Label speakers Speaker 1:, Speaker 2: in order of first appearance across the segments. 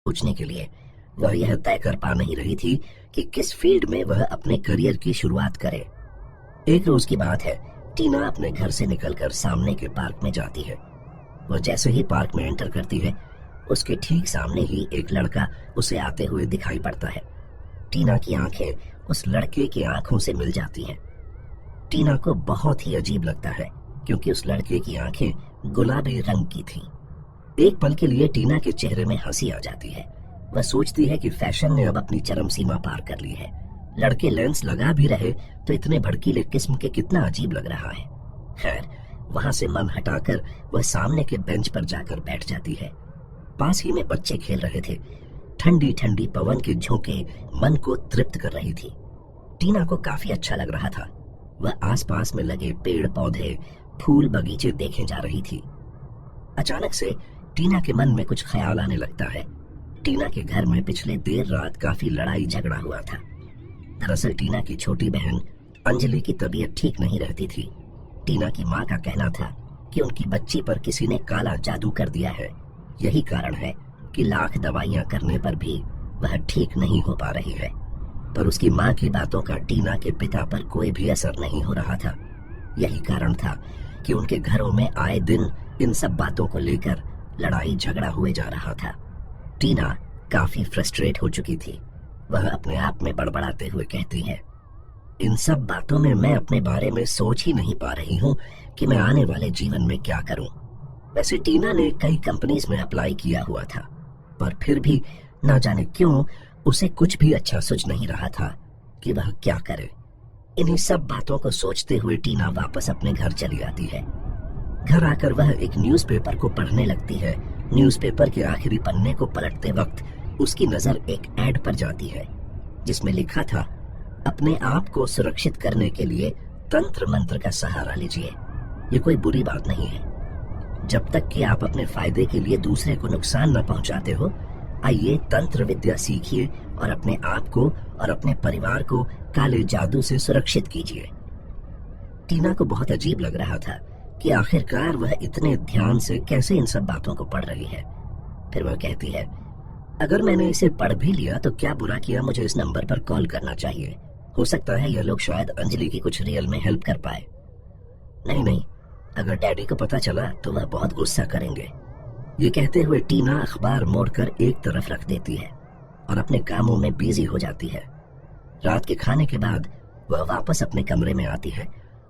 Speaker 1: पूछने के लिए। वह यह तय कर पा नहीं रही थी कि किस फील्ड में वह अपने करियर की शुरुआत करे। एक रोज की बात है, टीना अपने घर से निकलकर सामने के पार्क में जाती है। वह जैसे ही पार्क में एंटर करती है, उसके ठीक सामने ही एक लड़का उसे आते हुए दिखाई पड़ता है। टीना की आंखें उस लड़के की आंखों से मिल जाती हैं। टीना को बहुत ही अजीब लगता है, क्योंकि उस लड़के की आंखें गुलाबी रंग की थीं। एक पल के लिए टीना के चेहरे में हंसी आ जाती है। वह सोचती है कि फैशन ने अब अपनी चरम सीमा पार कर ली है। लड़के लेंस लगा भी रहे तो इतने भड़कीले किस्म के कितना अजीब लग रहा है। खैर, वहां से मन हटाकर वह सामने के बेंच पर जाकर बैठ जाती है। पास ही में बच्चे खेल रहे थे। ठंडी ठंडी पवन के झोंके मन को तृप्त कर रही थी। टीना को काफी अच्छा लग रहा था। वह आसपास में लगे पेड़ पौधे, फूल बगीचे देखे जा रही थी। अचानक से टीना के मन में कुछ ख्याल आने लगता है। टीना के घर में पिछले देर रात काफी लड़ाई झगड़ा हुआ था। दरअसल टीना की छोटी बहन अंजलि की तबीयत ठीक नहीं रहती थी। टीना की माँ का कहना था कि उनकी बच्ची पर किसी ने काला जादू कर दिया है। यही कारण है कि लाख दवाइयां करने पर भी वह ठीक नहीं हो पा रही है। पर उसकी माँ की बातों का टीना के पिता पर कोई भी असर नहीं हो रहा था। यही कारण था कि उनके घरों में आए दिन इन सब बातों को लेकर लड़ाई झगड़ा हुए जा रहा था। टीना काफी फ्रस्ट्रेट हो चुकी थी। वह अपने आप में बड़बड़ाते हुए कहती है, इन सब बातों में मैं अपने बारे में सोच ही नहीं पा रही हूँ कि मैं आने वाले जीवन में क्या करूं। वैसे टीना ने कई कंपनीज में अप्लाई किया हुआ था, पर फिर भी ना जाने क्यों उसे कुछ भी अच्छा सूझ नहीं रहा था कि वह क्या करे। इन्हीं सब बातों को सोचते हुए टीना वापस अपने घर चली आती है। घर आकर वह एक न्यूज़पेपर को पढ़ने लगती है। न्यूज़पेपर के आखिरी पन्ने को पलटते वक्त उसकी नजर एक ऐड पर जाती है, जिसमें लिखा था, अपने आप को सुरक्षित करने के लिए तंत्र मंत्र का सहारा लीजिए। ये कोई बुरी बात नहीं है। जब तक कि आप अपने फायदे के लिए दूसरे को नुकसान न पहुंचाते हो, आइए तंत्र विद्या सीखिए और अपने आप को और अपने परिवार को काले जादू से सुरक्षित कीजिए। टीना को बहुत अजीब लग रहा था कि आखिरकार वह इतने ध्यान से कैसे इन सब बातों को पढ़ रही है। फिर वह कहती है, अगर मैंने इसे पढ़ भी लिया तो क्या बुरा किया, मुझे इस नंबर पर कॉल करना चाहिए। हो सकता है यह लोग शायद अंजलि की कुछ रियल में हेल्प कर पाए। नहीं नहीं, अगर डैडी को पता चला तो वह बहुत गुस्सा करेंगे। ये कहते हुए टीना अखबार मोड़कर एक तरफ रख देती है और अपने कामों में बिजी हो जाती है। रात के खाने के बाद वह वापस अपने कमरे में आती है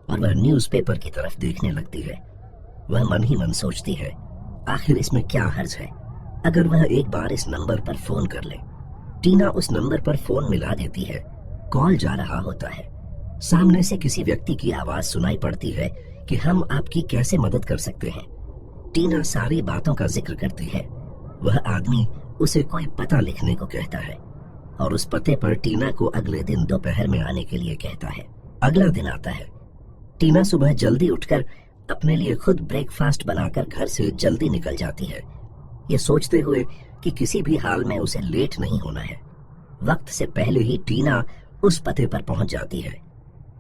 Speaker 1: और वह न्यूज़पेपर की तरफ देखने लगती है। वह मन ही मन सोचती है, आखिर इसमें क्या हर्ज है अगर वह एक बार इस नंबर पर फोन कर ले। टीना उस नंबर पर फोन मिला देती है। कॉल जा रहा होता है। सामने से किसी व्यक्ति की आवाज सुनाई पड़ती है कि हम आपकी कैसे मदद कर सकते हैं। टीना सारी बातों का जिक्र करती है। वह आदमी उसे कोई पता लिखने को कहता है और उस पते पर टीना को अगले दिन दोपहर में आने के लिए कहता है। अगला दिन आता है। टीना सुबह जल्दी उठकर अपने लिए खुद ब्रेकफास्ट बनाकर घर से जल्दी निकल जाती है, ये सोचते हुए कि किसी भी हाल में उसे लेट नहीं होना है। वक्त से पहले ही टीना उस पते पर पहुंच जाती है।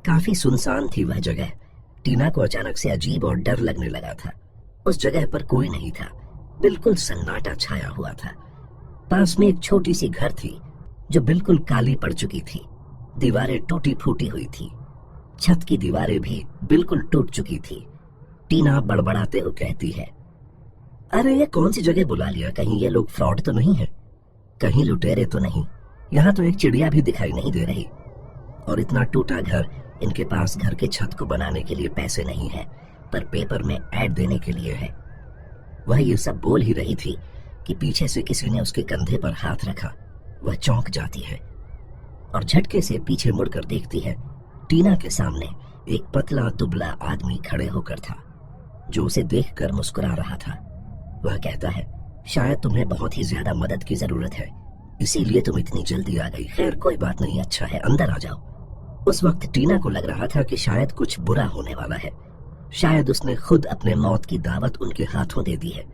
Speaker 1: काफी सुनसान थी वह जगह। टीना को अचानक से अजीब और डर लगने लगा था। उस जगह पर कोई नहीं था, बिल्कुल सन्नाटा छाया हुआ था। पास में एक छोटी सी घर थी जो बिल्कुल काली पड़ चुकी थी। दीवारें टूटी फूटी हुई थी। छत की दीवारें भी बिल्कुल टूट चुकी थी। टीना बड़बड़ाते हुए कहती है, अरे ये कौन सी जगह बुला लिया, कहीं ये लोग फ्रॉड तो नहीं है, कहीं लुटेरे तो नहीं। यहाँ तो एक चिड़िया भी दिखाई नहीं दे रही। और इतना टूटा घर, इनके पास घर के छत को बनाने के लिए पैसे नहीं है, पर पेपर में ऐड देने के लिए है। वह ये सब बोल ही रही थी कि पीछे से किसी ने उसके कंधे पर हाथ रखा। वह चौंक जाती है और झटके से पीछे मुड़कर देखती है। टीना के सामने एक पतला दुबला आदमी खड़े होकर था, जो उसे देखकर मुस्कुरा रहा था। वह कहता है, शायद तुम्हें बहुत ही ज्यादा मदद की जरूरत है, इसीलिए तुम इतनी जल्दी आ गई। खैर कोई बात नहीं, अच्छा है, अंदर आ जाओ। उस वक्त टीना को लग रहा था कि शायद कुछ बुरा होने वाला है। शायद उसने खुद अपने मौत की दावत उनके हाथों दे दी है।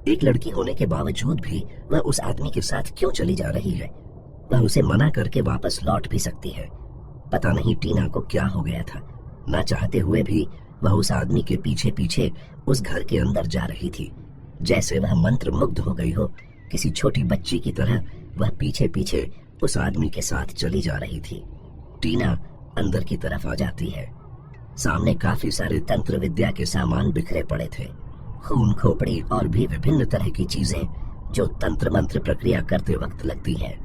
Speaker 1: एक लड़की होने के बावजूद भी वह उस आदमी के साथ क्यों चली जा रही है? वह उसे मना करके वापस लौट भी सकती है। पता नहीं टीना को क्या हो गया था। ना चाहते हुए भी वह उस आदमी के पीछे पीछे उस घर के अंदर जा रही थी, जैसे वह मंत्र मुग्ध हो गई हो किसी छोटी बच्ची की तरह वह पीछे पीछे उस आदमी के साथ चली जा रही थी। टीना अंदर की तरफ आ जाती है। सामने काफी सारे तंत्र विद्या के सामान बिखरे पड़े थे, खून खोपड़ी और भी विभिन्न तरह की चीजें जो तंत्र मंत्र प्रक्रिया करते वक्त लगती हैं।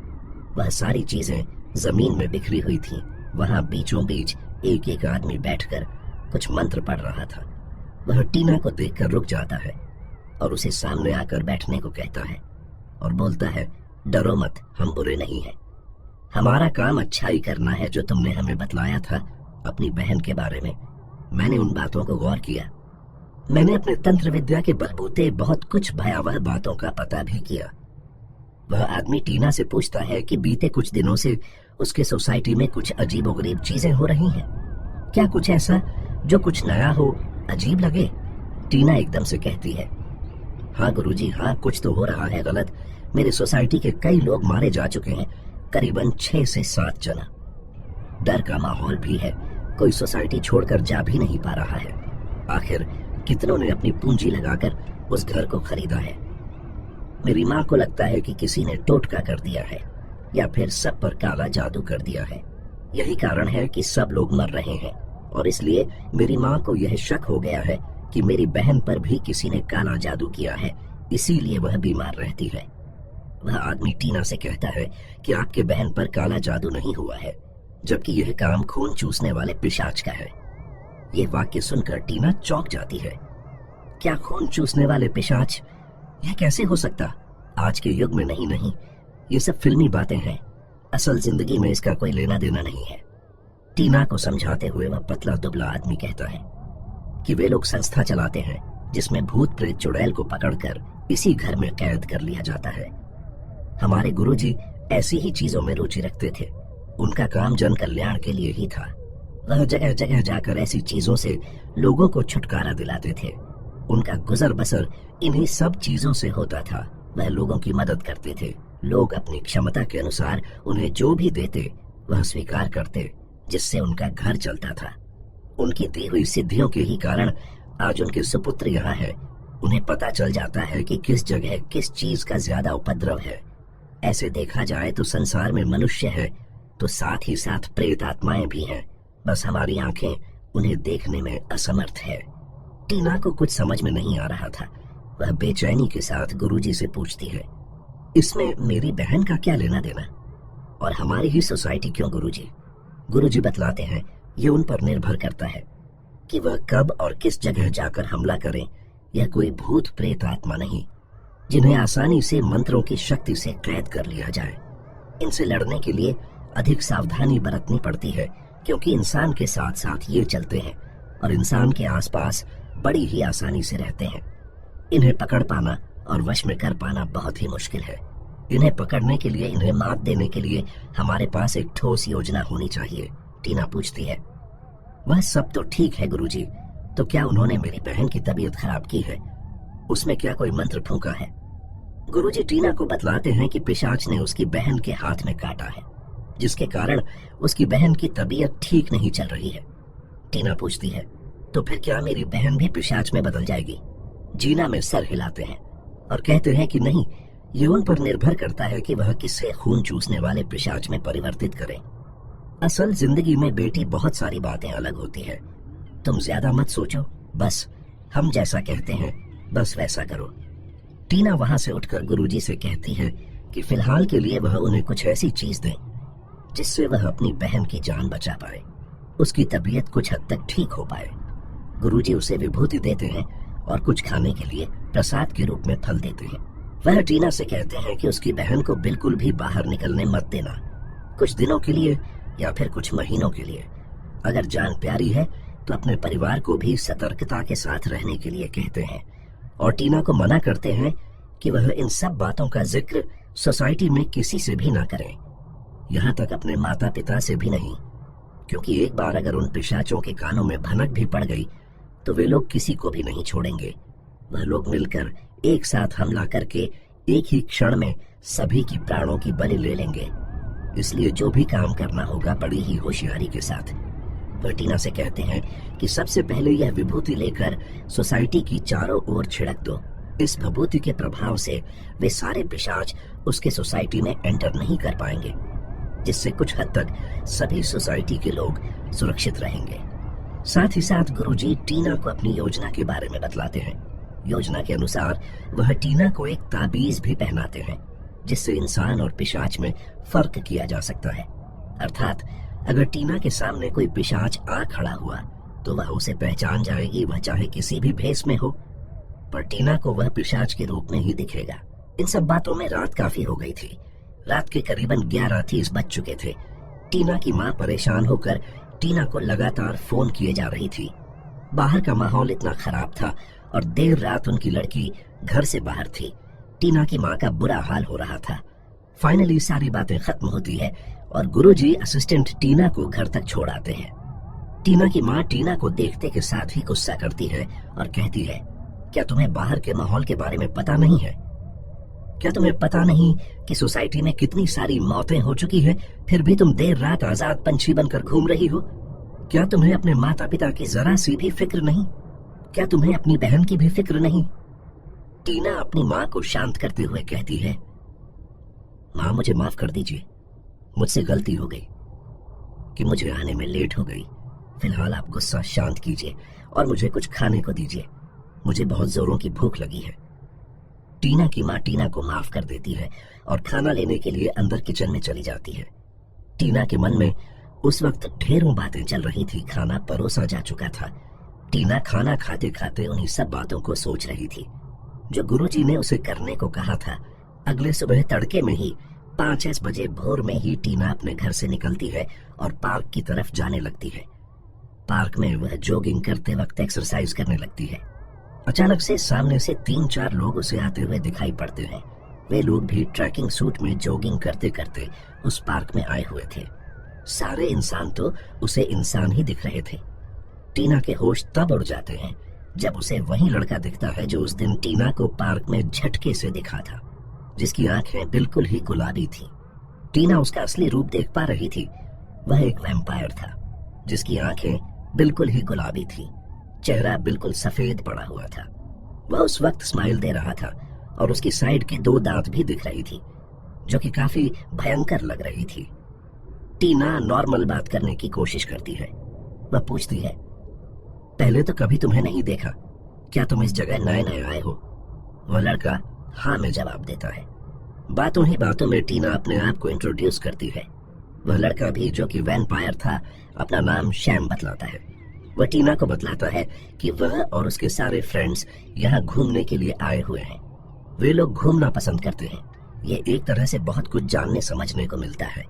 Speaker 1: वह सारी चीजें जमीन में बिखरी हुई थी। वहां बीचों बीच एक एक आदमी बैठकर कुछ मंत्र पढ़ रहा था। वह टीना को देखकर रुक जाता है और उसे सामने आकर बैठने को कहता है और बोलता है, डरो मत, हम बुरे नहीं हैं। हमारा काम अच्छाई करना है। जो तुमने हमें बतलाया था अपनी बहन के बारे में, मैंने उन बातों को गौर किया। मैंने अपने तंत्र विद्या के बलबूते बहुत कुछ भयावह बातों का पता भी किया। वह आदमी टीना से पूछता है कि बीते कुछ दिनों से उसके सोसाइटी में कुछ अजीबोगरीब चीजें हो रही हैं। क्या कुछ ऐसा जो कुछ नया हो, अजीब लगे? टीना एकदम से कहती है, हाँ गुरुजी, हाँ कुछ तो हो रहा है गलत। मेरे सोसाइटी के कई लोग मारे जा चुके हैं, करीबन 6 से 7 जना। डर का माहौल भी है, कोई सोसाइटी छोड़कर जा भी नहीं पा रहा है। आखिर कितनों ने अपनी पूंजी लगाकर उस घर को खरीदा है। मेरी माँ को लगता है कि किसी ने टोटका कर दिया है या फिर सब पर काला जादू कर दिया है। यही कारण है कि सब लोग मर रहे हैं और इसलिए मेरी माँ को यह शक हो गया है कि मेरी बहन पर भी किसी ने काला जादू किया है, इसीलिए वह बीमार रहती है। वह आदमी टीना से कहता है कि आपके बहन पर काला जादू नहीं हुआ है, जबकि यह काम खून चूसने वाले पिशाच का है। यह वाक्य सुनकर टीना चौंक जाती है। क्या खून चूसने वाले पिशाच? यह कैसे हो सकता? आज के युग में नहीं, ये सब फिल्मी बातें हैं। असल जिंदगी में इसका कोई लेना देना नहीं है। टीना को समझाते हुए वह पतला दुबला आदमी कहता है कि वे लोग संस्था चलाते हैं जिसमें भूत प्रेत चुड़ैल को पकड़कर इसी घर में कैद कर लिया जाता है। हमारे गुरुजी ऐसी ही चीजों में रुचि रखते थे। उनका काम जन कल्याण के लिए ही था। वह जगह जगह जाकर ऐसी चीजों से लोगों को छुटकारा दिलाते थे। उनका गुजर बसर इन्हीं सब चीजों से होता था। वह लोगों की मदद करते थे। लोग अपनी क्षमता के अनुसार उन्हें जो भी देते वह स्वीकार करते, जिससे उनका घर चलता था। उनकी दी हुई सिद्धियों के ही कारण आज उनके सुपुत्र यहाँ है। उन्हें पता चल जाता है कि किस जगह किस चीज का ज्यादा उपद्रव है। ऐसे देखा जाए तो संसार में मनुष्य है तो साथ ही साथ प्रेत आत्माएं भी हैं। बस हमारी आंखें उन्हें देखने में असमर्थ है। टीना को कुछ समझ में नहीं आ रहा था। वह बेचैनी के साथ गुरुजी से पूछती है, इसमें मेरी बहन का क्या लेना देना और हमारी ही सोसाइटी क्यों गुरुजी? गुरुजी बतलाते हैं, ये उन पर निर्भर करता है कि वह कब और किस जगह जाकर हमला करें। यह कोई भूत प्रेत आत्मा नहीं जिन्हें आसानी से मंत्रों की शक्ति से कैद कर लिया जाए। इनसे लड़ने के लिए अधिक सावधानी बरतनी पड़ती है, क्योंकि इंसान के साथ साथ ये चलते हैं और इंसान के आसपास बड़ी ही आसानी से रहते हैं। इन्हें पकड़ पाना और वश में कर पाना बहुत ही मुश्किल है। इन्हें पकड़ने के लिए, इन्हें मात देने के लिए हमारे पास एक ठोस योजना होनी चाहिए। टीना पूछती है, वह सब तो ठीक है गुरुजी, तो क्या उन्होंने मेरी बहन की तबीयत खराब की है? उसमें क्या कोई मंत्र फूंका है? गुरुजी टीना को बतलाते हैं कि पिशाच ने उसकी बहन के हाथ में काटा है, जिसके कारण उसकी बहन की तबीयत ठीक नहीं चल रही है। टीना पूछती है, तो फिर क्या मेरी बहन भी पिशाच में बदल जाएगी? जीना में सर हिलाते हैं और कहते हैं कि नहीं, ये उन पर निर्भर करता है कि वह किससे खून चूसने वाले पिशाच में परिवर्तित करें। असल जिंदगी में बेटी बहुत सारी बातें अलग होती है। तुम ज्यादा मत सोचो, बस हम जैसा कहते हैं बस वैसा करो। टीना वहां से उठकर गुरुजी से कहती है कि फिलहाल के लिए वह उन्हें कुछ ऐसी चीज दें जिससे वह अपनी बहन की जान बचा पाए, उसकी तबीयत कुछ हद तक ठीक हो पाए। गुरुजी उसे विभूति देते हैं और कुछ खाने के लिए प्रसाद के रूप में फल देते हैं। वह टीना से कहते हैं कि उसकी बहन को बिल्कुल भी बाहर निकलने मत देना, कुछ दिनों के लिए या फिर कुछ महीनों के लिए। अगर जान प्यारी है तो अपने परिवार को भी सतर्कता के साथ रहने के लिए कहते हैं और टीना को मना करते हैं कि वह इन सब बातों का जिक्र सोसाइटी में किसी से भी ना करें, यहाँ तक अपने माता पिता से भी नहीं, क्योंकि एक बार अगर उन पिशाचों के कानों में भनक भी पड़ गई तो वे लोग किसी को भी नहीं छोड़ेंगे। वह लोग मिलकर एक साथ हमला करके एक ही क्षण में सभी की प्राणों की बलि ले लेंगे। इसलिए जो भी काम करना होगा बड़ी ही होशियारी के साथ। वह टीना से कहते हैं कि सबसे पहले यह विभूति लेकर सोसाइटी की चारों ओर छिड़क दो इस भभूति के प्रभाव से वे सारे पिशाच उसके सोसाइटी में एंटर नहीं कर पाएंगे, जिससे कुछ हद तक सभी सोसाइटी के लोग सुरक्षित रहेंगे। साथ ही साथ गुरुजी टीना को अपनी योजना के बारे में बतलाते हैं। योजना के अनुसार वह टीना को एक ताबीज भी पहनाते हैं, जिससे इंसान और पिशाच में फर्क किया जा सकता है। अर्थात अगर टीना के सामने कोई पिशाच आ खड़ा हुआ तो वह उसे पहचान जाएगी, वह चाहे किसी भी भेष में हो, पर टीना को वह पिशाच के रूप में ही दिखेगा। इन सब बातों में रात काफी हो गई थी। रात के करीबन 11:30 बज चुके थे। टीना की माँ परेशान होकर टीना को लगातार फोन किए जा रही थी। बाहर का माहौल इतना खराब था और देर रात उनकी लड़की घर से बाहर थी। टीना की माँ का बुरा हाल हो रहा था। फाइनली सारी बातें खत्म होती है और गुरुजी असिस्टेंट टीना को घर तक छोड़ आते हैं। टीना की माँ टीना को देखते के साथ ही गुस्सा करती है और कहती है, क्या तुम्हें बाहर के माहौल के बारे में पता नहीं है? क्या तुम्हें पता नहीं कि सोसाइटी में कितनी सारी मौतें हो चुकी हैं, फिर भी तुम देर रात आजाद पंछी बनकर घूम रही हो? क्या तुम्हें अपने माता पिता की जरा सी भी फिक्र नहीं? क्या तुम्हें अपनी बहन की भी फिक्र नहीं? टीना अपनी माँ को शांत करते हुए कहती है, माँ मुझे माफ कर दीजिए, मुझसे गलती हो गई कि मुझे आने में लेट हो गई। फिलहाल आप गुस्सा शांत कीजिए और मुझे कुछ खाने को दीजिए, मुझे बहुत जोरों की भूख लगी है। टीना की माँ टीना को माफ कर देती है और खाना लेने के लिए अंदर किचन में चली जाती है। टीना के मन में उस वक्त ढेरों बातें चल रही थी। खाना परोसा जा चुका था। टीना खाना खाते खाते उन्हीं सब बातों को सोच रही थी जो गुरुजी ने उसे करने को कहा था। अगले सुबह तड़के में ही 5 बजे भोर में ही टीना अपने घर से निकलती है और पार्क की तरफ जाने लगती है। पार्क में वह जॉगिंग करते वक्त एक्सरसाइज करने लगती है। अचानक से सामने से 3-4 लोग उसे आते हुए दिखाई पड़ते हैं। वे लोग भी ट्रैकिंग सूट में जॉगिंग करते करते उस पार्क में आए हुए थे। सारे इंसान तो उसे इंसान ही दिख रहे थे। टीना के होश तब उड़ जाते हैं जब उसे वही लड़का दिखता है जो उस दिन टीना को पार्क में झटके से दिखा था, जिसकी आंखें बिल्कुल ही गुलाबी थी। टीना उसका असली रूप देख पा रही थी। वह एक वैम्पायर था जिसकी आंखें बिल्कुल ही गुलाबी थी, चेहरा बिल्कुल सफेद पड़ा हुआ था। वह उस वक्त स्माइल दे रहा था और उसकी साइड के 2 दांत भी दिख रही थी जो कि काफी भयंकर लग रही थी। टीना नॉर्मल बात करने की कोशिश करती है। वह पूछती है, पहले तो कभी तुम्हें नहीं देखा, क्या तुम इस जगह नए नए आए हो? वह लड़का हाँ में जवाब देता है। बातों ही बातों में टीना अपने आप को इंट्रोड्यूस करती है। वह लड़का भी जो कि वैम्पायर था अपना नाम शैम बतलाता है। वह टीना को बतलाता है कि वह और उसके सारे फ्रेंड्स यहाँ घूमने के लिए आए हुए हैं। वे लोग घूमना पसंद करते हैं। ये एक तरह से बहुत कुछ जानने समझने को मिलता है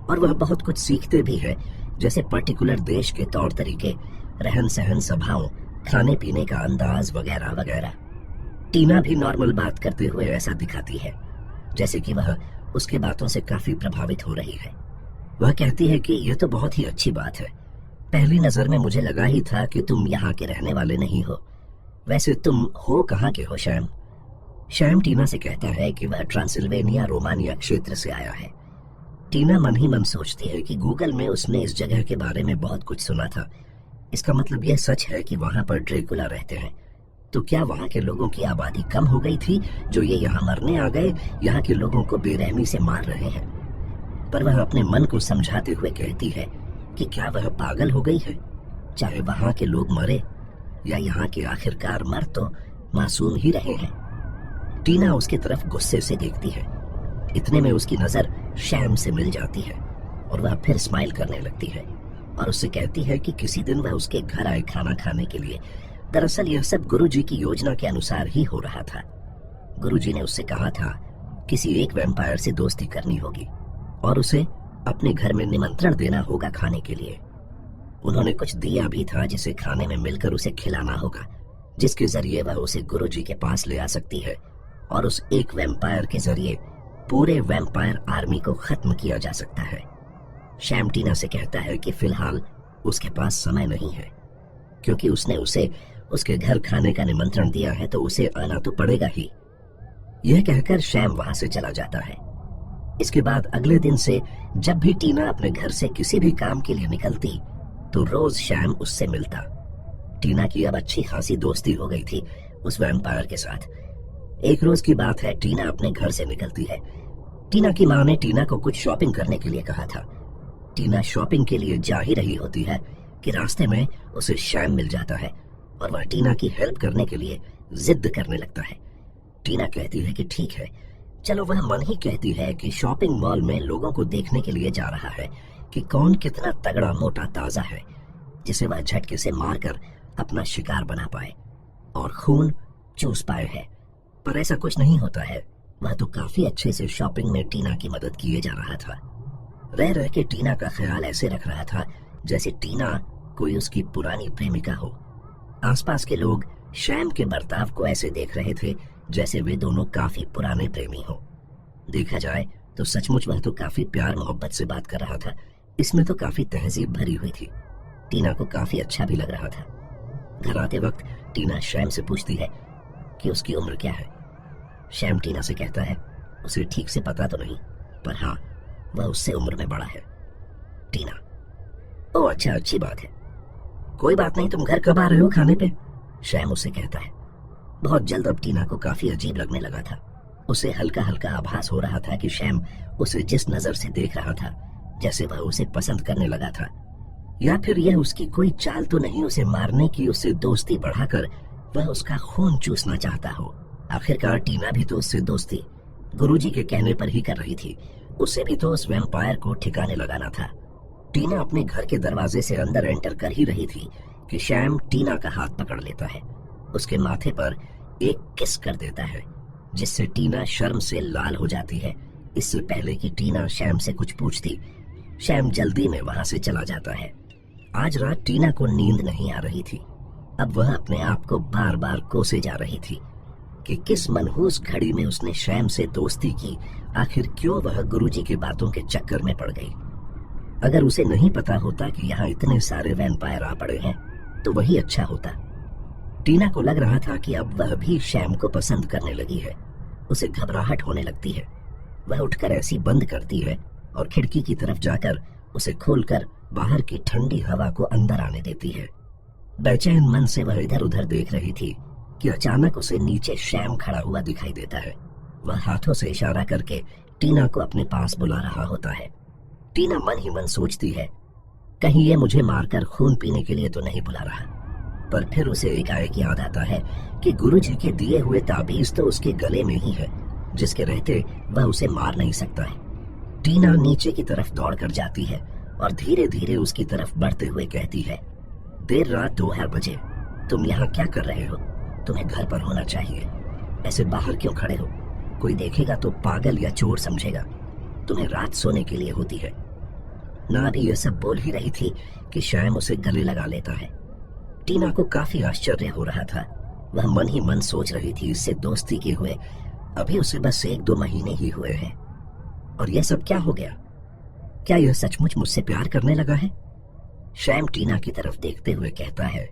Speaker 1: और वह बहुत कुछ सीखते भी है, जैसे पर्टिकुलर देश के तौर तरीके, रहन सहन, स्वभाव, खाने पीने का अंदाज वगैरह वगैरह। टीना भी नॉर्मल बात करते हुए ऐसा दिखाती है जैसे कि वह उसके बातों से काफी प्रभावित हो रही है। वह कहती है कि यह तो बहुत ही अच्छी बात है। पहली नजर में मुझे लगा ही था कि तुम यहाँ के रहने वाले नहीं हो। वैसे तुम हो कहाँ के हो शैम? शैम टीना से कहता है कि वह ट्रांसिल्वेनिया रोमानिया क्षेत्र से आया है। टीना मन ही मन सोचती है कि गूगल में उसने इस जगह के बारे में बहुत कुछ सुना था। इसका मतलब यह सच है कि वहां पर ड्रैकुला रहते हैं। तो क्या वहां के लोगों की आबादी कम हो गई थी जो ये यहाँ मरने आ गए, यहाँ के लोगों को बेरहमी से मार रहे हैं? पर वह अपने मन को समझाते हुए कहती है कि क्या वह पागल हो गई है? चाहे वहां के लोग मरे या यहाँ के आखिरकार मर तो मासूम ही रहे हैं। टीना उसकी तरफ गुस्से से देखती है। इतने में उसकी नजर शैम से मिल जाती है और वह फिर स्माइल करने लगती है और उससे कहती है कि किसी दिन वह उसके घर आए खाना खाने के लिए। दरअसल यह सब गुरुजी की योजना के अनुसार ही हो रहा था। गुरुजी ने उससे कहा था किसी एक वैम्पायर से दोस्ती करनी होगी और उसे अपने घर में निमंत्रण देना होगा खाने के लिए। उन्होंने कुछ दिया भी था जिसे खाने में मिलकर उसे खिलाना होगा, जिसके जरिए वह उसे गुरुजी के पास ले आ सकती है और उस एक वैम्पायर के जरिए पूरे वैम्पायर आर्मी को खत्म किया जा सकता है। शैम टीना से कहता है कि फिलहाल उसके पास समय नहीं है, क्योंकि उसने उसे उसके घर खाने का निमंत्रण दिया है तो उसे आना तो पड़ेगा ही। यह कहकर शैम वहां से चला जाता है। इसके बाद अगले दिन से जब भी टीना अपने घर से किसी भी काम के लिए निकलती तो रोज शैम उससे मिलता। टीना की अब अच्छी खासी दोस्ती हो गई थी उस वैम्पायर के साथ। एक रोज की बात है, टीना अपने घर से निकलती है। टीना की माँ ने टीना को कुछ शॉपिंग करने के लिए कहा था। टीना शॉपिंग के लिए जा ही रही होती है कि रास्ते में उसे शैम मिल जाता है और वह टीना की हेल्प करने के लिए जिद करने लगता है। टीना कहती है कि ठीक है चलो। वह मन ही कहती है कि शॉपिंग मॉल में लोगों को देखने के लिए जा रहा है कि कौन कितना तगड़ा मोटा ताजा है जिसे वह झटके से मारकर अपना शिकार बना पाए और खून चूस पाए है। पर ऐसा कुछ नहीं होता है। वह तो काफी अच्छे से शॉपिंग में टीना की मदद किए जा रहा था। रह रह के टीना का ख्याल ऐसे रख रहा था जैसे टीना कोई उसकी पुरानी प्रेमिका हो। आसपास के लोग शैम के बर्ताव को ऐसे देख रहे थे जैसे वे दोनों काफी पुराने प्रेमी हो। देखा जाए तो सचमुच वह तो काफी प्यार मोहब्बत से बात कर रहा था। इसमें तो काफी तहजीब भरी हुई थी। टीना को काफी अच्छा भी लग रहा था। घर आते वक्त टीना शैम से पूछती है कि उसकी उम्र क्या है। शैम टीना से कहता है उसे ठीक से पता तो नहीं, पर हाँ वह उससे उम्र में बड़ा है। टीना: ओह अच्छा, अच्छी बात है। कोई बात नहीं, तुम घर कब आ रहे हो खाने पे? शैम उसे कहता है। बहुत जल्द अब टीना को काफी अजीब लगने लगा था। उसे हल्का हल्का आभास हो रहा था कि शैम उसे जिस नजर से देख रहा था जैसे वह उसे पसंद करने लगा था, या फिर यह उसकी कोई चाल तो नहीं उसे मारने की, उससे दोस्ती बढ़ाकर वह उसका खून चूसना चाहता हो। आखिरकार टीना भी तो उससे दोस्ती गुरुजी के कहने पर ही कर रही थी। उसे भी तो उस वैम्पायर को ठिकाने लगाना था। टीना अपने घर के दरवाजे से अंदर एंटर कर ही रही थी कि शैम टीना का हाथ पकड़ लेता है, उसके माथे पर एक किस कर देता है जिससे टीना शर्म से लाल हो जाती है। इससे पहले कि टीना शैम से कुछ पूछती, शैम जल्दी में वहां से चला जाता है। आज रात टीना को नींद नहीं आ रही थी। अब वह अपने आप को बार बार कोसे जा रही थी कि किस मनहूस घड़ी में उसने शैम से दोस्ती की। आखिर क्यों वह गुरुजी की बातों के चक्कर में पड़ गई? अगर उसे नहीं पता होता कि यहाँ इतने सारे वैम्पायर आ पड़े हैं तो वही अच्छा होता। टीना को लग रहा था कि अब वह भी शैम को पसंद करने लगी है। उसे घबराहट होने लगती है। वह उठकर ऐसी बंद करती है और खिड़की की तरफ जाकर उसे खोलकर बाहर की ठंडी हवा को अंदर आने देती है। बेचैन मन से वह इधर उधर देख रही थी कि अचानक उसे नीचे शैम खड़ा हुआ दिखाई देता है। वह हाथों से इशारा करके टीना को अपने पास बुला रहा होता है। टीना मन ही मन सोचती है कहीं ये मुझे मारकर खून पीने के लिए तो नहीं बुला रहा। पर फिर उसे एकाएक याद आता है कि गुरुजी के दिए हुए ताबीज तो उसके गले में ही है, जिसके रहते वह उसे मार नहीं सकता है। टीना नीचे की तरफ दौड़कर जाती है और धीरे धीरे उसकी तरफ बढ़ते हुए कहती है, देर रात 2 बजे तुम यहाँ क्या कर रहे हो? तुम्हें घर पर होना चाहिए। ऐसे बाहर क्यों खड़े हो? कोई देखेगा तो पागल या चोर समझेगा। तुम्हें रात सोने के लिए होती है ना। भी यह सब बोल ही रही थी कि शैम उसे गले लगा लेता है। टीना को काफी आश्चर्य हो रहा था। वह मन ही मन सोच रही थी इससे दोस्ती के हुए अभी उसे बस 1-2 महीने ही हुए हैं और यह सब क्या हो गया? क्या यह सचमुच मुझसे प्यार करने लगा है? शैम टीना की तरफ देखते हुए कहता है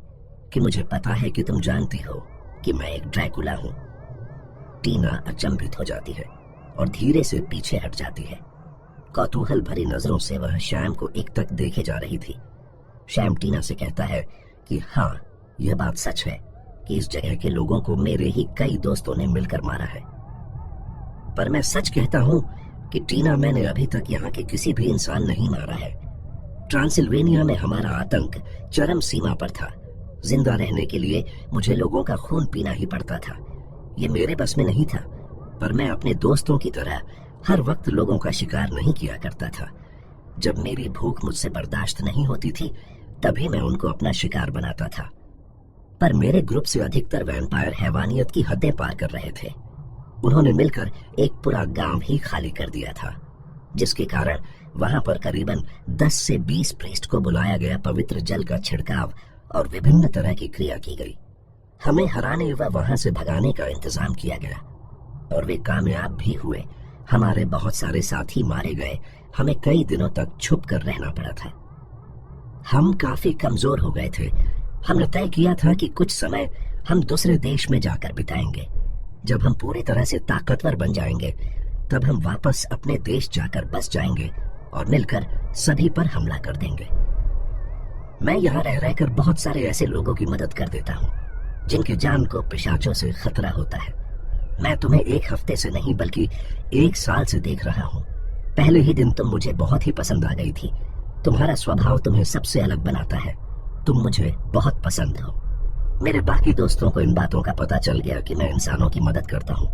Speaker 1: कि मुझे पता है कि तुम जानती हो कि मैं एक ड्रैकुला हूं। टीना अचंभित हो जाती है और धीरे से पीछे हट जाती है। कौतूहल भरी नजरों से वह शैम को एकटक देखे जा रही थी। शैम टीना से कहता है कि हाँ, यह बात सच है कि इस जगह के लोगों को मेरे ही कई दोस्तों ने मिलकर मारा है। पर मैं सच कहता हूं कि टीना, मैंने अभी तक यहाँ के किसी भी इंसान नहीं मारा है। ट्रांसिल्वेनिया में हमारा आतंक चरम सीमा पर था। जिंदा रहने के लिए मुझे लोगों का खून पीना ही पड़ता था। ये मेरे बस में नहीं था, पर मैं अपने दोस्तों की तरह हर वक्त लोगों का शिकार नहीं किया करता था। जब मेरी भूख मुझसे बर्दाश्त नहीं होती थी तभी मैं उनको अपना शिकार बनाता था। पर मेरे ग्रुप से अधिकतर वैम्पायर हैवानियत की हदें पार कर रहे थे। उन्होंने मिलकर एक पूरा गांव ही खाली कर दिया था, जिसके कारण वहां पर करीबन 10 से 20 प्रीस्ट को बुलाया गया, पवित्र जल का छिड़काव और विभिन्न तरह की क्रिया की गई। हमें हराने व वहां से भगाने का इंतजाम किया गया और वे कामयाब भी हुए। हमारे बहुत सारे साथी मारे गए। हमें कई दिनों तक छुप कर रहना पड़ा था। हम काफी कमजोर हो गए थे। हमने तय किया था कि कुछ समय हम दूसरे देश में जाकर बिताएंगे। जब हम पूरी तरह से ताकतवर बन जाएंगे तब हम वापस अपने देश जाकर बस जाएंगे और मिलकर सभी पर हमला कर देंगे। मैं यहाँ रह रहकर बहुत सारे ऐसे लोगों की मदद कर देता हूँ जिनकी जान को पिशाचों से खतरा होता है। मैं तुम्हें 1 हफ्ते से नहीं बल्कि 1 साल से देख रहा हूँ। पहले ही दिन तुम मुझे बहुत ही पसंद आ गई थी। तुम्हारा स्वभाव तुम्हें सबसे अलग बनाता है। तुम मुझे बहुत पसंद हो। मेरे बाकी दोस्तों को इन बातों का पता चल गया कि मैं इंसानों की मदद करता हूँ।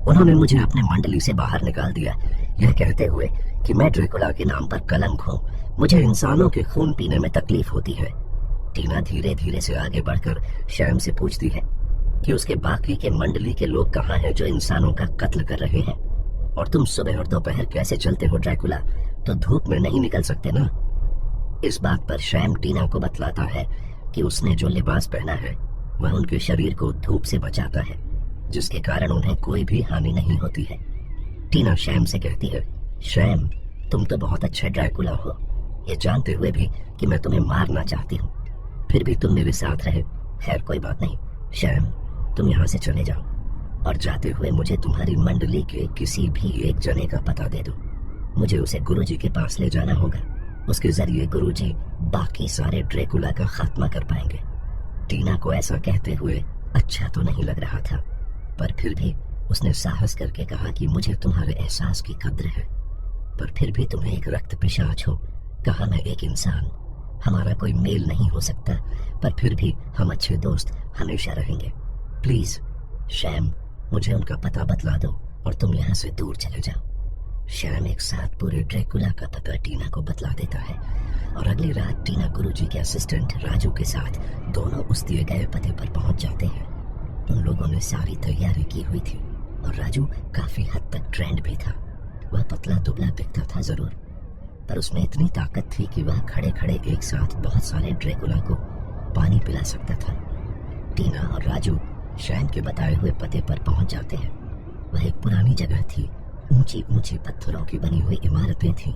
Speaker 1: उन्होंने मुझे अपने मंडली से बाहर निकाल दिया, यह कहते हुए कि मैं ड्रैकुला के नाम पर कलंक हूँ। मुझे इंसानों के खून पीने में तकलीफ होती है। टीना धीरे धीरे से आगे बढ़कर शैम से पूछती है कि उसके बाकी के मंडली के लोग कहाँ हैं जो इंसानों का कत्ल कर रहे हैं। और तुम सुबह और दोपहर कैसे चलते हो ड्रैकुला? तो धूप में नहीं निकल सकते ना? इस बात पर शैम टीना को बतलाता है कि उसने जो लिबास पहना है वह उनके शरीर को धूप से बचाता है, जिसके कारण उन्हें कोई भी हानि नहीं होती है। टीना शैम से कहती है, शैम तुम तो बहुत अच्छे ड्रैकुला हो, ये जानते हुए भी कि मैं तुम्हें मारना चाहती हूँ, फिर भी तुम मेरे साथ रहे। खैर कोई बात नहीं शैम, तुम यहाँ से चले जाओ और जाते हुए मुझे तुम्हारी मंडली के किसी भी एक जने का पता दे दो। मुझे उसे गुरुजी के पास ले जाना होगा। उसके जरिए गुरुजी बाकी सारे ड्रैकुला का खात्मा कर पाएंगे। टीना को ऐसा कहते हुए अच्छा तो नहीं लग रहा था, पर फिर भी उसने साहस करके कहा कि मुझे तुम्हारे एहसास की कद्र है, पर फिर भी तुम एक रक्त पिशाच हो। कहा मैं एक इंसान, हमारा कोई मेल नहीं हो सकता, पर फिर भी हम अच्छे दोस्त हमेशा रहेंगे। प्लीज शैम, मुझे उनका पता बतला दो और तुम यहाँ से दूर चले जाओ। शैम एक साथ पूरे ड्रैकुला का पता टीना को बतला देता है और अगली रात टीना गुरुजी के असिस्टेंट राजू के साथ दोनों उस दिए गए पते पर पहुंच जाते हैं। उन लोगों ने सारी तैयारी की हुई थी और राजू काफी हद तक ट्रेंड भी था। वह पतला दुबला दिखता था जरूर, पर उसमें इतनी ताकत थी कि वह खड़े खड़े एक साथ बहुत सारे ड्रैकुला को पानी पिला सकता था। टीना और राजू शैम के बताए हुए पते पर पहुंच जाते हैं। वह एक पुरानी जगह थी, ऊंची ऊंची पत्थरों की बनी हुई इमारतें थीं।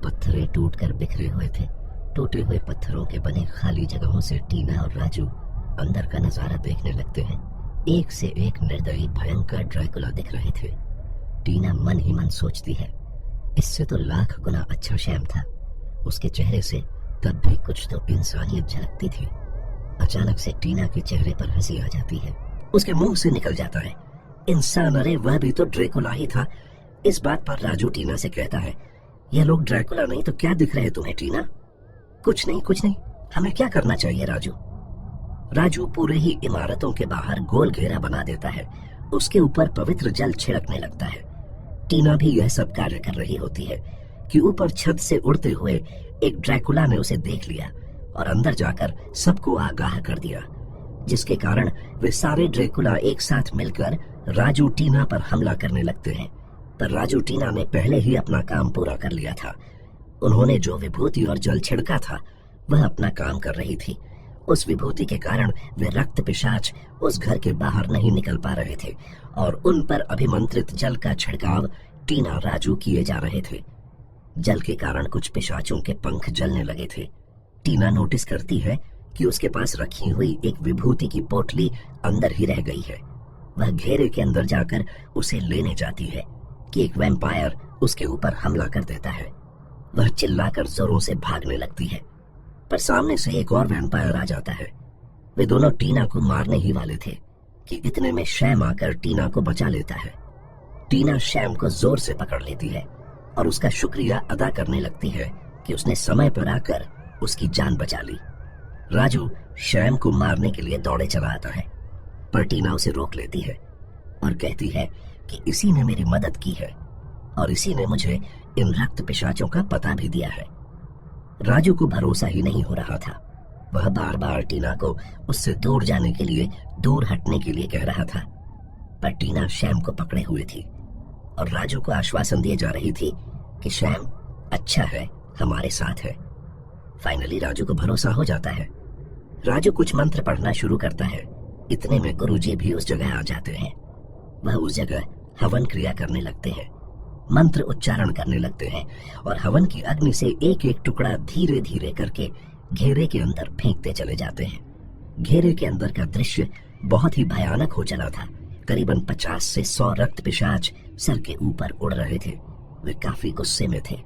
Speaker 1: पत्थरे टूटकर बिखरे हुए थे। टूटे हुए पत्थरों के बने खाली जगहों से टीना और राजू अंदर का नजारा देखने लगते हैं। एक से एक निर्दयी भयंकर ड्रैकुला दिख रहे थे। टीना मन ही मन सोचती है, इससे तो लाख गुना अच्छा शैम था। उसके चेहरे से तब भी कुछ तो इंसानियत झलकती थी। अचानक से टीना के चेहरे पर हंसी आ जाती है। उसके मुंह से निकल जाता है, इंसान? अरे वह भी तो ड्रैकुला ही था। इस बात पर राजू टीना से कहता है, यह लोग ड्रैकुला नहीं तो क्या दिख रहे तुम्हें टीना? कुछ नहीं, हमें क्या करना चाहिए राजू? राजू पूरे ही इमारतों के बाहर गोल घेरा बना देता है। उसके ऊपर पवित्र जल छिड़कने लगता है। टीना भी यह सब कार्य कर रही होती है कि ऊपर छत से उड़ते हुए एक ड्रैकुला ने उसे देख लिया और अंदर जाकर सबको आगाह कर दिया, जिसके कारण वे सारे ड्रैकुला एक साथ मिलकर राजू टीना पर हमला करने लगते हैं। पर राजू टीना ने पहले ही अपना काम पूरा कर लिया था। उन्होंने जो विभूति और जल छिड़का था वह अपना काम कर रही थी। उस विभूति के कारण वे रक्त पिशाच उस घर के बाहर नहीं निकल पा रहे थे और उन पर अभिमंत्रित जल का छिड़काव टीना राजू किए जा रहे थे। जल के कारण कुछ पिशाचों के पंख जलने लगे थे। टीना नोटिस करती है कि उसके पास रखी हुई एक विभूति की पोटली अंदर ही रह गई है। वह घेरे के अंदर जाकर उसे लेने जाती है कि एक वैम्पायर उसके ऊपर हमला कर देता है। वह चिल्लाकर जोरों से भागने लगती है, पर सामने से एक और वैम्पायर आ जाता है। वे दोनों टीना को मारने ही वाले थे कि इतने में शैम आकर टीना को बचा लेता है। टीना शैम को जोर से पकड़ लेती है और उसका शुक्रिया अदा करने लगती है कि उसने समय पर आकर उसकी जान बचा ली। राजू शैम को मारने के लिए दौड़े चला आता है, पर टीना उसे रोक लेती है और कहती है कि इसी ने मेरी मदद की है और इसी ने मुझे इन रक्त पिशाचों का पता भी दिया है। राजू को भरोसा ही नहीं हो रहा था। वह बार बार टीना को उससे दूर जाने के लिए, दूर हटने के लिए कह रहा था, पर टीना शैम को पकड़े हुए थी और राजू को आश्वासन दिए जा रही थी कि शैम अच्छा है, हमारे साथ है। फाइनली राजू को भरोसा हो जाता है। राजू कुछ मंत्र पढ़ना शुरू करता है। इतने में गुरुजी भी उस जगह आ जाते हैं। वह उस जगह हवन क्रिया करने लगते हैं, मंत्र उच्चारण करने लगते हैं और हवन की अग्नि से एक एक टुकड़ा धीरे धीरे करके घेरे के अंदर फेंकते चले जाते हैं। घेरे के अंदर का दृश्य बहुत ही भयानक हो चला था। करीबन 50 से 100 रक्त पिशाच सर के ऊपर उड़ रहे थे। वे काफी गुस्से में थे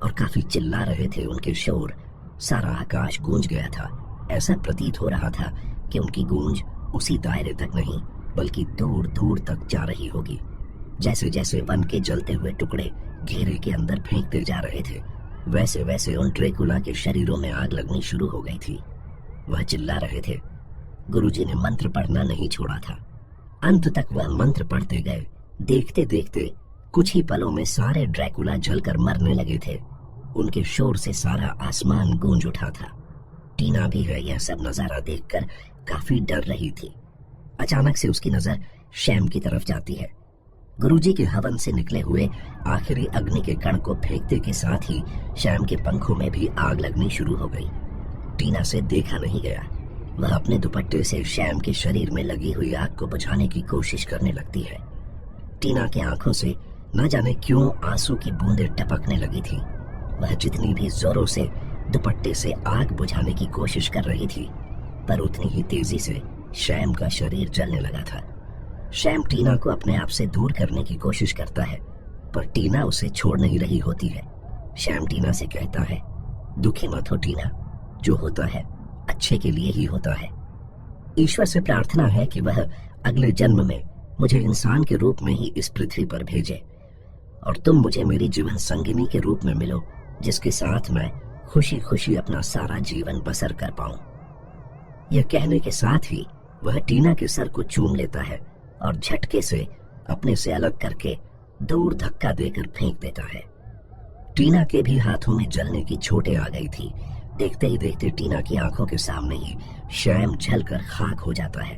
Speaker 1: और काफी चिल्ला रहे थे। उनके शोर सारा आकाश गूंज गया था। ऐसा प्रतीत हो रहा था कि उनकी गूंज उसी दायरे तक नहीं बल्कि दूर दूर तक जा रही होगी। जैसे जैसे वन के जलते हुए टुकड़े घेरे के अंदर फेंकते जा रहे थे, वैसे वैसे उन ड्रैकुला के शरीरों में आग लगनी शुरू हो गई थी। वह चिल्ला रहे थे। गुरुजी ने मंत्र पढ़ना नहीं छोड़ा था। अंत तक वह मंत्र पढ़ते गए। देखते देखते कुछ ही पलों में सारे ड्रैकुला जलकर मरने लगे थे। उनके शोर से सारा आसमान गूंज उठा था। टीना भी है यह सब नजारा देखकर काफी डर रही थी। अचानक से उसकी नजर शैम की तरफ जाती है। गुरुजी के हवन से निकले हुए आखिरी अग्नि के कण को फेंकते के साथ ही शैम के पंखों में भी आग लगनी शुरू हो गई। टीना से देखा नहीं गया। वह अपने दुपट्टे से शैम के शरीर में लगी हुई आग को बुझाने की कोशिश करने लगती है। टीना की आंखों से न जाने क्यों आंसू की बूंदें टपकने लगी थी। वह जितनी भी जोरों से दुपट्टे से आग बुझाने की कोशिश कर रही थी, पर उतनी ही तेजी से शैम का शरीर जलने लगा था। शैम टीना को अपने आप से दूर करने की कोशिश करता है, पर टीना उसे छोड़ नहीं रही होती है। शैम टीना से कहता है, दुखी मत हो टीना, जो होता है अच्छे के लिए ही होता है। ईश्वर से प्रार्थना है कि वह अगले जन्म में मुझे इंसान के रूप में ही इस पृथ्वी पर भेजे और तुम मुझे मेरी जीवन संगिनी के रूप में मिलो, जिसके साथ मैं खुशी खुशी अपना सारा जीवन बसर कर पाऊं। यह कहने के साथ ही वह टीना के सर को चूम लेता है और झटके से अपने से अलग करके दूर धक्का देकर फेंक देता है। टीना के भी हाथों में जलने की चोटें आ गई थी। देखते ही देखते टीना की आंखों के सामने ही शैम जलकर खाक हो जाता है।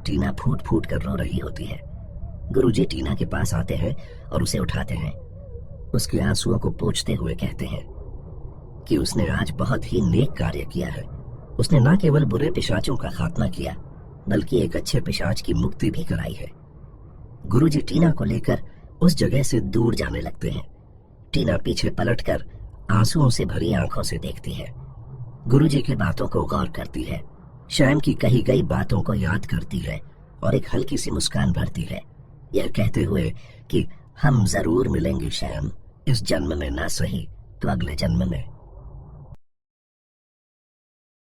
Speaker 1: टीना फूट फूट कर रो रही होती है। गुरुजी टीना के पास आते हैं और उसे उठाते हैं। उसके आंसुओं को पोंछते हुए कहते हैं कि उसने आज बहुत ही नेक कार्य किया है। उसने न केवल बुरे पिशाचों का खात्मा किया, बल्कि एक अच्छे पिशाच की मुक्ति भी कराई है। गुरुजी टीना को लेकर उस जगह से दूर जाने लगते हैं। टीना पीछे पलटकर आंसुओं से भरी आंखों से देखती है। गुरुजी की बातों को गौर करती है, शैम की कही गई बातों को याद करती है और एक हल्की सी मुस्कान भरती है, यह कहते हुए कि हम जरूर मिलेंगे शैम, इस जन्म में ना सही तो अगले जन्म में।